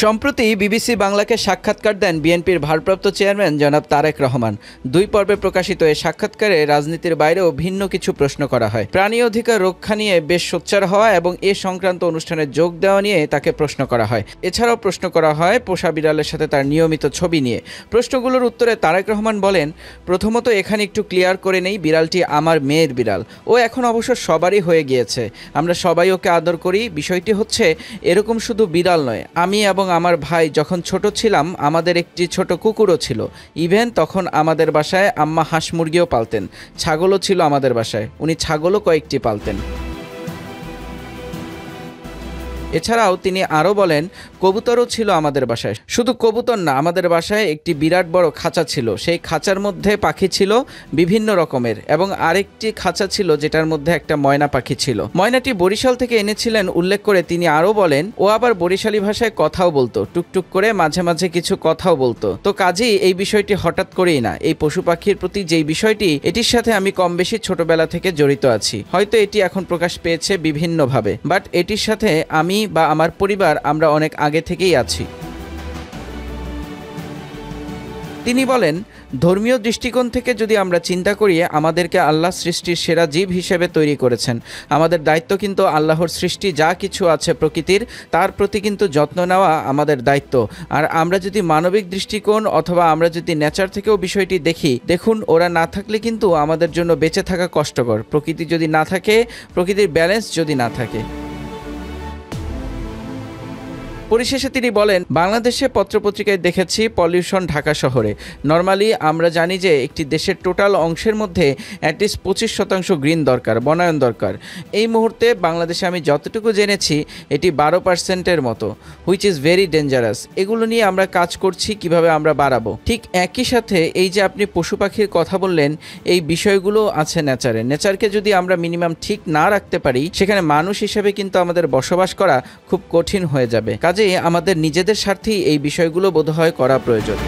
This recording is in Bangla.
সম্প্রতি বিবিসি বাংলাকে সাক্ষাৎকার দেন বিএনপির ভারপ্রাপ্ত চেয়ারম্যান জনাব তারেক রহমান। 2 পর্বে প্রকাশিত এই সাক্ষাৎকারে রাজনীতির বাইরেও ভিন্ন কিছু প্রশ্ন করা হয়। প্রাণী অধিকার রক্ষা নিয়ে বেশ সোচ্চার হওয়া এবং এ সংক্রান্ত অনুষ্ঠানে যোগ দেওয়া নিয়ে তাকে প্রশ্ন করা হয়। এছাড়াও প্রশ্ন করা হয় পোষা বিড়ালের সাথে তার নিয়মিত ছবি নিয়ে। প্রশ্নগুলোর উত্তরে তারেক রহমান বলেন, প্রথমত এখানে একটু ক্লিয়ার করে নেই, বিড়ালটি আমার মেয়ের বিড়াল। ও এখন অবশ্য সবারই হয়ে গিয়েছে, আমরা সবাই ওকে আদর করি। বিষয়টি হচ্ছে এরকম শুধু বিড়াল নয়, আমি এবং আমার ভাই যখন ছোট ছিলাম আমাদের একটি ছোট কুকুরও ছিল। ইভেন তখন আমাদের বাসায় আম্মা হাঁস মুরগিও পালতেন, ছাগলও ছিল আমাদের বাসায়, উনি ছাগলও কয়েকটি পালতেন। এছাড়াও তিনি আরও বলেন, কবুতরও ছিল আমাদের বাসায়। শুধু কবুতর না, আমাদের বাসায় একটি বিরাট বড় খাঁচা ছিল, সেই খাঁচার মধ্যে পাখি ছিল বিভিন্ন রকমের, এবং আরেকটি খাঁচা ছিল যেটার মধ্যে একটা ময়না পাখি ছিল। ময়নাটি বরিশাল থেকে এনেছিলেন উল্লেখ করে তিনি আরও বলেন, ও আবার বরিশালী ভাষায় কথাও বলতো, টুকটুক করে মাঝে মাঝে কিছু কথাও বলতো। তো কাজেই এই বিষয়টি হঠাৎ করেই না, এই পশু পাখির প্রতি যেই বিষয়টি, এটির সাথে আমি কম বেশি ছোটবেলা থেকে জড়িত আছি। হয়তো এটি এখন প্রকাশ পেয়েছে বিভিন্নভাবে, বাট এটির সাথে আমি বা আমার পরিবার আমরা অনেক আগে থেকেই আছি। তিনি বলেন, ধর্মীয় দৃষ্টিকোণ থেকে যদি আমরা চিন্তা করি, আমাদেরকে আল্লাহ সৃষ্টির সেরা জীব হিসেবে তৈরি করেছেন। আমাদের দায়িত্ব কিন্তু আল্লাহর সৃষ্টি যা কিছু আছে প্রকৃতির, তার প্রতি কিন্তু যত্ন নেওয়া আমাদের দায়িত্ব। আর আমরা যদি মানবিক দৃষ্টিকোণ অথবা আমরা যদি নেচার থেকেও বিষয়টি দেখি, দেখুন ওরা না থাকলে কিন্তু আমাদের জন্য বেঁচে থাকা কষ্টকর। প্রকৃতি যদি না থাকে, প্রকৃতির ব্যালেন্স যদি না থাকে। পরিশেষে তিনি বলেন, বাংলাদেশে পত্রপত্রিকায় দেখেছি পলিউশন ঢাকা শহরে। নর্মালি আমরা জানি যে একটি দেশের টোটাল অংশের মধ্যে অ্যাটলিস্ট 25% গ্রিন দরকার, বনায়ন দরকার। এই মুহূর্তে বাংলাদেশে আমি যতটুকু জেনেছি এটি 12%-এর মতো, হুইচ ইজ ভেরি ডেঞ্জারাস। এগুলো নিয়ে আমরা কাজ করছি কিভাবে আমরা বাড়াবো। ঠিক একই সাথে এই যে আপনি পশু পাখির কথা বললেন, এই বিষয়গুলো আছে নেচারে। নেচারকে যদি আমরা মিনিমাম ঠিক না রাখতে পারি, সেখানে মানুষ হিসেবে কিন্তু আমাদের বসবাস করা খুব কঠিন হয়ে যাবে। কাজে আমাদের নিজেদের স্বার্থেই এই বিষয়গুলো বোধহয় করা প্রয়োজন।